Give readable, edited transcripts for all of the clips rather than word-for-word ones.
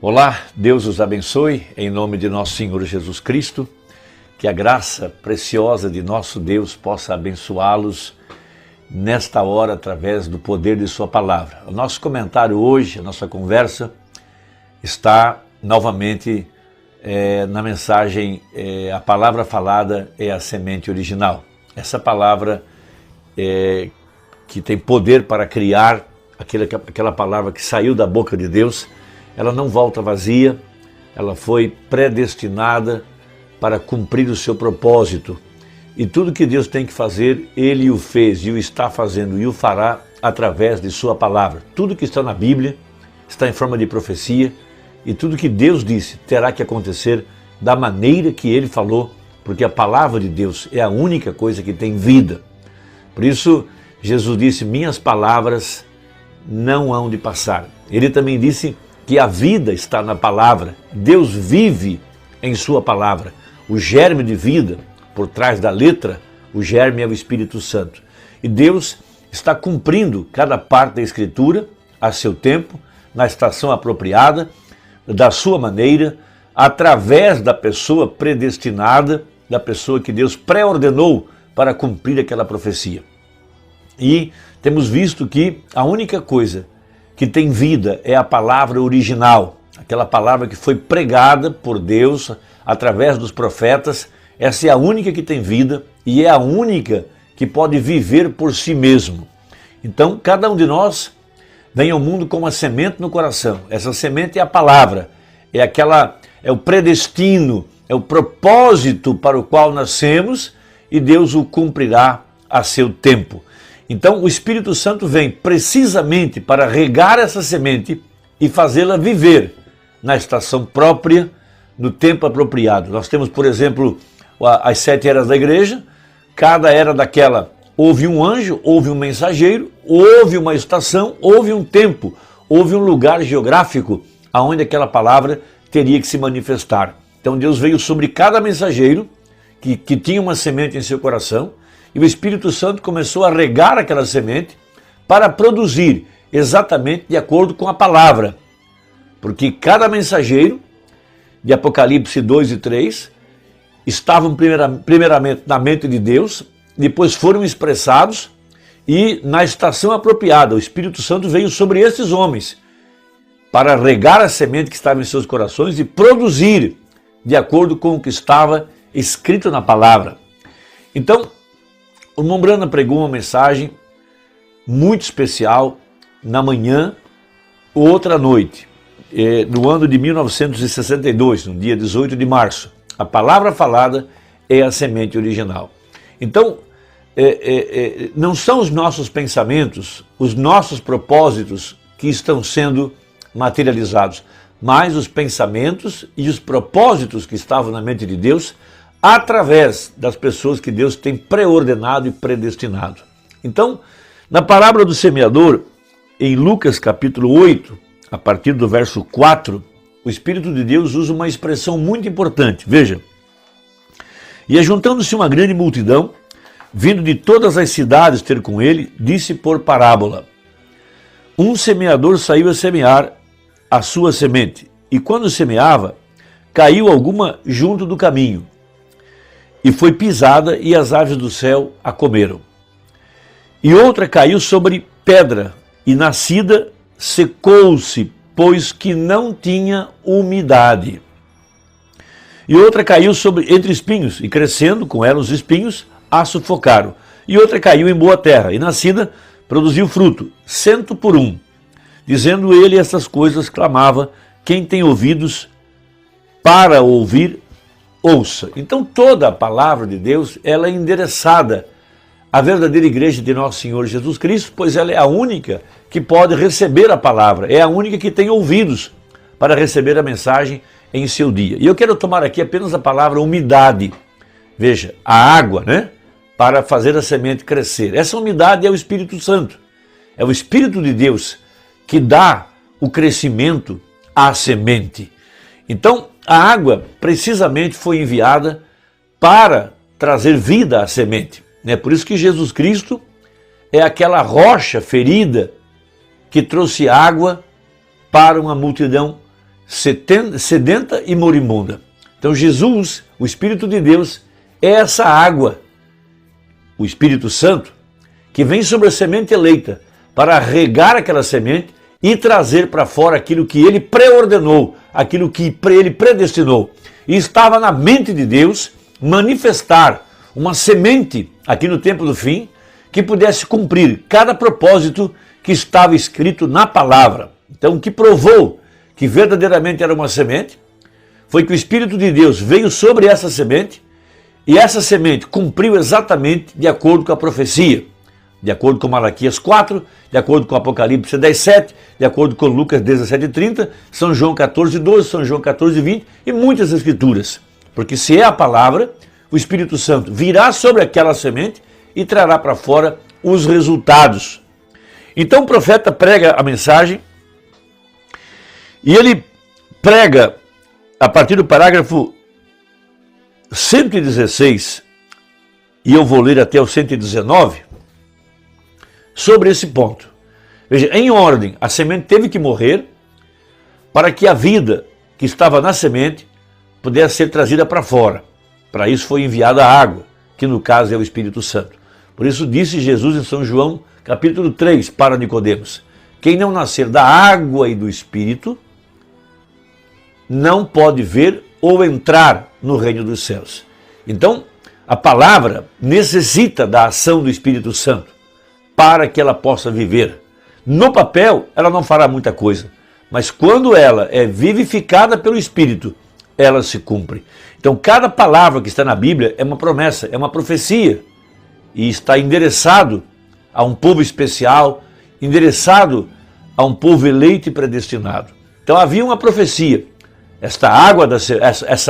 Olá, Deus os abençoe, em nome de nosso Senhor Jesus Cristo, que a graça preciosa de nosso Deus possa abençoá-los nesta hora através do poder de sua palavra. O nosso comentário hoje, a nossa conversa, está novamente na mensagem a palavra falada é a semente original. Essa palavra que tem poder para criar, aquela palavra que saiu da boca de Deus, ela não volta vazia, ela foi predestinada para cumprir o seu propósito. E tudo que Deus tem que fazer, Ele o fez e o está fazendo e o fará através de sua palavra. Tudo que está na Bíblia está em forma de profecia e tudo que Deus disse terá que acontecer da maneira que Ele falou, porque a palavra de Deus é a única coisa que tem vida. Por isso, Jesus disse, minhas palavras não hão de passar. Ele também disse que a vida está na palavra. Deus vive em sua palavra. O germe de vida, por trás da letra, o germe é o Espírito Santo. E Deus está cumprindo cada parte da Escritura a seu tempo, na estação apropriada, da sua maneira, através da pessoa predestinada, da pessoa que Deus pré-ordenou para cumprir aquela profecia. E temos visto que a única coisa que tem vida é a palavra original, aquela palavra que foi pregada por Deus através dos profetas. Essa é a única que tem vida e é a única que pode viver por si mesmo. Então, cada um de nós vem ao mundo com uma semente no coração. Essa semente é a palavra, é o predestino, é o propósito para o qual nascemos e Deus o cumprirá a seu tempo. Então, o Espírito Santo vem precisamente para regar essa semente e fazê-la viver na estação própria, no tempo apropriado. Nós temos, por exemplo, as 7 eras da igreja. Cada era daquela houve um anjo, houve um mensageiro, houve uma estação, houve um tempo, houve um lugar geográfico onde aquela palavra teria que se manifestar. Então, Deus veio sobre cada mensageiro que tinha uma semente em seu coração, e o Espírito Santo começou a regar aquela semente para produzir exatamente de acordo com a palavra. Porque cada mensageiro, de Apocalipse 2 e 3, estavam primeiramente na mente de Deus, depois foram expressados e na estação apropriada. O Espírito Santo veio sobre esses homens para regar a semente que estava em seus corações e produzir de acordo com o que estava escrito na palavra. Então, o irmão Brana pregou uma mensagem muito especial na manhã, outra noite, no ano de 1962, no dia 18 de março. A palavra falada é a semente original. Então, não são os nossos pensamentos, os nossos propósitos que estão sendo materializados, mas os pensamentos e os propósitos que estavam na mente de Deus através das pessoas que Deus tem preordenado e predestinado. Então, na parábola do semeador, em Lucas capítulo 8, a partir do verso 4, o Espírito de Deus usa uma expressão muito importante. Veja, e ajuntando-se uma grande multidão, vindo de todas as cidades ter com ele, disse por parábola, um semeador saiu a semear a sua semente, e quando semeava, caiu alguma junto do caminho, e foi pisada, e as aves do céu a comeram. E outra caiu sobre pedra, e nascida secou-se, pois que não tinha umidade. E outra caiu entre espinhos, e crescendo com ela os espinhos, a sufocaram. E outra caiu em boa terra, e nascida produziu fruto, 100 por 1. Dizendo ele essas coisas, clamava, quem tem ouvidos para ouvir, ouça. Então toda a palavra de Deus, ela é endereçada à verdadeira igreja de nosso Senhor Jesus Cristo, pois ela é a única que pode receber a palavra, é a única que tem ouvidos para receber a mensagem em seu dia. E eu quero tomar aqui apenas a palavra umidade. Veja, a água, né? Para fazer a semente crescer. Essa umidade é o Espírito Santo. É o Espírito de Deus que dá o crescimento à semente. Então, a água precisamente foi enviada para trazer vida à semente. Por isso que Jesus Cristo é aquela rocha ferida que trouxe água para uma multidão sedenta e moribunda. Então Jesus, o Espírito de Deus, é essa água, o Espírito Santo, que vem sobre a semente eleita para regar aquela semente e trazer para fora aquilo que ele preordenou, aquilo que ele predestinou. E estava na mente de Deus manifestar uma semente aqui no tempo do fim que pudesse cumprir cada propósito que estava escrito na palavra. Então, o que provou que verdadeiramente era uma semente foi que o Espírito de Deus veio sobre essa semente e essa semente cumpriu exatamente de acordo com a profecia, de acordo com Malaquias 4, de acordo com Apocalipse 10:7, de acordo com Lucas 17:30, São João 14:12, São João 14:20 e muitas escrituras. Porque se é a palavra, o Espírito Santo virá sobre aquela semente e trará para fora os resultados. Então o profeta prega a mensagem e ele prega a partir do parágrafo 116, e eu vou ler até o 119, sobre esse ponto. Veja, em ordem, a semente teve que morrer para que a vida que estava na semente pudesse ser trazida para fora. Para isso foi enviada a água, que no caso é o Espírito Santo. Por isso disse Jesus em São João, capítulo 3, para Nicodemos: quem não nascer da água e do Espírito não pode ver ou entrar no reino dos céus. Então, a palavra necessita da ação do Espírito Santo para que ela possa viver. No papel, ela não fará muita coisa, mas quando ela é vivificada pelo Espírito, ela se cumpre. Então, cada palavra que está na Bíblia é uma promessa, é uma profecia, e está endereçado a um povo especial, endereçado a um povo eleito e predestinado. Então, havia uma profecia. Essa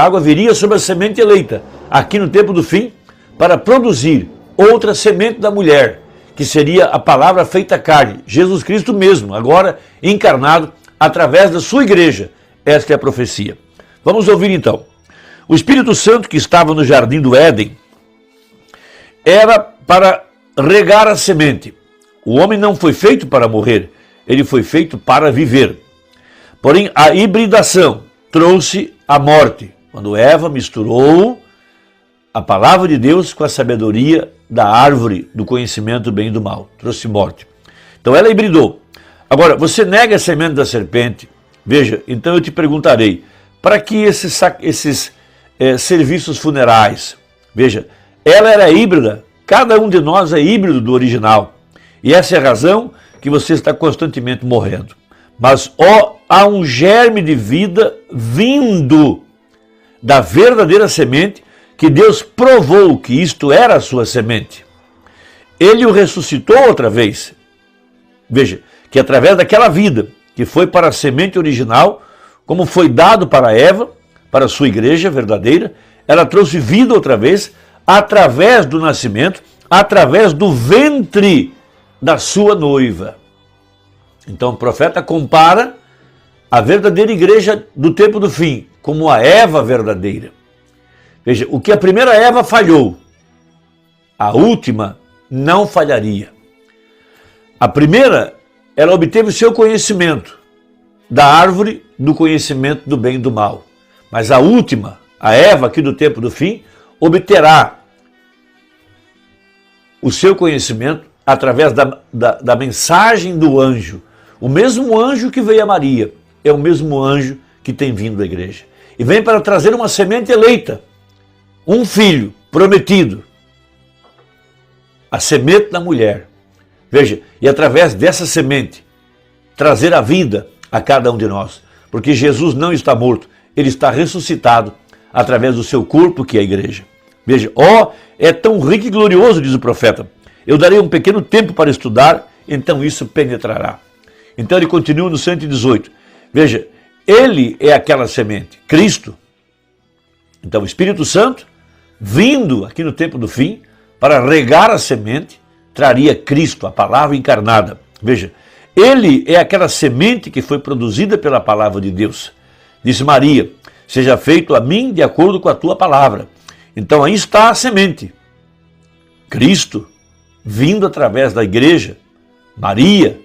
água viria sobre a semente eleita, aqui no tempo do fim, para produzir outra semente da mulher, que seria a palavra feita carne, Jesus Cristo mesmo, agora encarnado através da sua igreja. Esta é a profecia. Vamos ouvir então. O Espírito Santo que estava no jardim do Éden era para regar a semente. O homem não foi feito para morrer, ele foi feito para viver. Porém, a hibridação trouxe a morte, quando Eva misturou a palavra de Deus com a sabedoria da árvore do conhecimento do bem e do mal. Trouxe morte. Então ela hibridou. Agora, você nega a semente da serpente? Veja, então eu te perguntarei, para que esses serviços funerais? Veja, ela era híbrida, cada um de nós é híbrido do original. E essa é a razão que você está constantemente morrendo. Mas há um germe de vida vindo da verdadeira semente, que Deus provou que isto era a sua semente. Ele o ressuscitou outra vez. Veja, que através daquela vida que foi para a semente original, como foi dado para Eva, para a sua igreja verdadeira, ela trouxe vida outra vez, através do nascimento, através do ventre da sua noiva. Então o profeta compara a verdadeira igreja do tempo do fim como a Eva verdadeira. Veja, o que a primeira Eva falhou, a última não falharia. A primeira, ela obteve o seu conhecimento da árvore do conhecimento do bem e do mal. Mas a última, a Eva aqui do tempo do fim, obterá o seu conhecimento através da mensagem do anjo. O mesmo anjo que veio a Maria é o mesmo anjo que tem vindo à igreja. E vem para trazer uma semente eleita, um filho prometido, a semente da mulher. Veja, e através dessa semente, trazer a vida a cada um de nós. Porque Jesus não está morto, ele está ressuscitado através do seu corpo, que é a igreja. Veja, é tão rico e glorioso, diz o profeta. Eu darei um pequeno tempo para estudar, então isso penetrará. Então ele continua no 118. Veja, ele é aquela semente, Cristo. Então o Espírito Santo, vindo aqui no tempo do fim, para regar a semente, traria Cristo, a palavra encarnada. Veja, ele é aquela semente que foi produzida pela palavra de Deus. Disse Maria, seja feito a mim de acordo com a tua palavra. Então aí está a semente. Cristo, vindo através da igreja, Maria,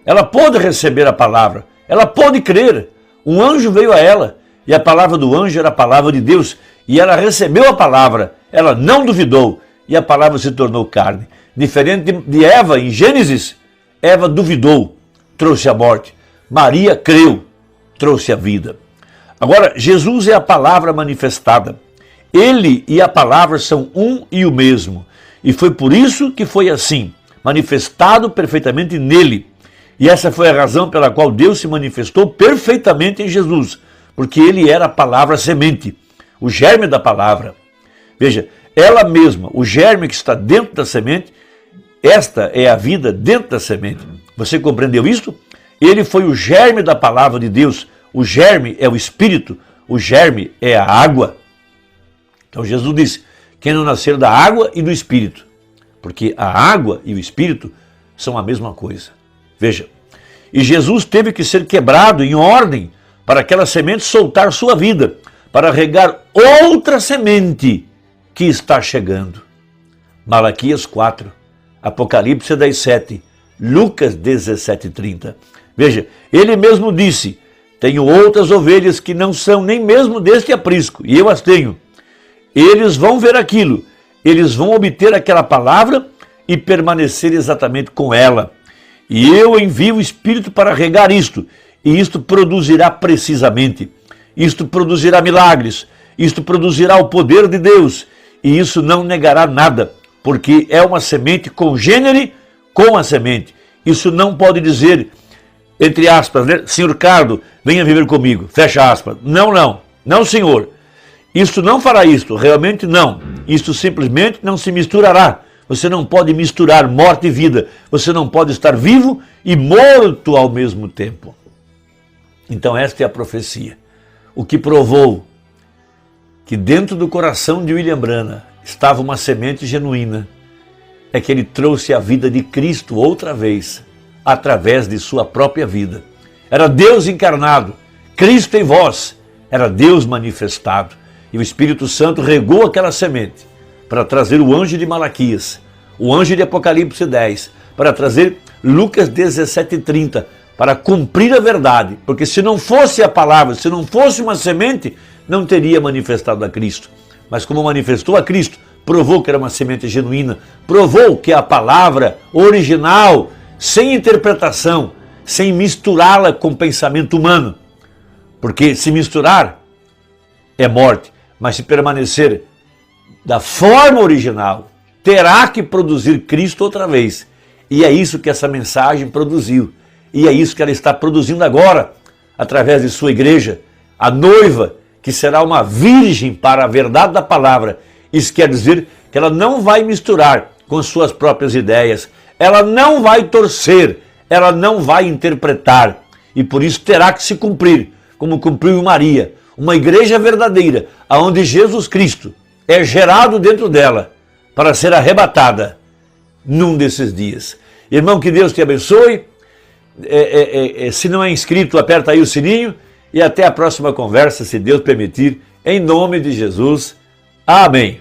ela pôde receber a palavra, ela pôde crer. Um anjo veio a ela, e a palavra do anjo era a palavra de Deus, e ela recebeu a palavra, ela não duvidou, e a palavra se tornou carne. Diferente de Eva, em Gênesis, Eva duvidou, trouxe a morte. Maria creu, trouxe a vida. Agora, Jesus é a palavra manifestada. Ele e a palavra são um e o mesmo. E foi por isso que foi assim, manifestado perfeitamente nele. E essa foi a razão pela qual Deus se manifestou perfeitamente em Jesus, porque ele era a palavra semente, o germe da palavra. Veja, ela mesma, o germe que está dentro da semente, esta é a vida dentro da semente. Você compreendeu isto? Ele foi o germe da palavra de Deus. O germe é o Espírito, o germe é a água. Então Jesus disse, quem não nascer da água e do Espírito, porque a água e o Espírito são a mesma coisa. Veja, e Jesus teve que ser quebrado em ordem para aquela semente soltar sua vida, para regar outra semente que está chegando. Malaquias 4, Apocalipse 10:7, Lucas 17:30. Veja, ele mesmo disse, tenho outras ovelhas que não são nem mesmo deste aprisco, e eu as tenho. Eles vão ver aquilo, eles vão obter aquela palavra e permanecer exatamente com ela. E eu envio o Espírito para regar isto, e isto produzirá precisamente. Isto produzirá milagres, isto produzirá o poder de Deus, e isso não negará nada, porque é uma semente congênere com a semente. Isso não pode dizer, entre aspas, né? Senhor Cardo, venha viver comigo, fecha aspas. Não, senhor. Isto não fará isto, realmente não. Isto simplesmente não se misturará. Você não pode misturar morte e vida. Você não pode estar vivo e morto ao mesmo tempo. Então esta é a profecia. O que provou que dentro do coração de William Branham estava uma semente genuína é que ele trouxe a vida de Cristo outra vez, através de sua própria vida. Era Deus encarnado, Cristo em vós, era Deus manifestado. E o Espírito Santo regou aquela semente para trazer o anjo de Malaquias, o anjo de Apocalipse 10, para trazer Lucas 17:30, para cumprir a verdade. Porque se não fosse a palavra, se não fosse uma semente, não teria manifestado a Cristo. Mas como manifestou a Cristo, provou que era uma semente genuína, provou que a palavra original, sem interpretação, sem misturá-la com pensamento humano. Porque se misturar é morte, mas se permanecer da forma original, terá que produzir Cristo outra vez. E é isso que essa mensagem produziu. E é isso que ela está produzindo agora, através de sua igreja, a noiva, que será uma virgem para a verdade da palavra. Isso quer dizer que ela não vai misturar com suas próprias ideias, ela não vai torcer, ela não vai interpretar. E por isso terá que se cumprir, como cumpriu Maria, uma igreja verdadeira, onde Jesus Cristo é gerado dentro dela para ser arrebatada num desses dias. Irmão, que Deus te abençoe. Se não é inscrito, aperta aí o sininho e até a próxima conversa, se Deus permitir, em nome de Jesus. Amém.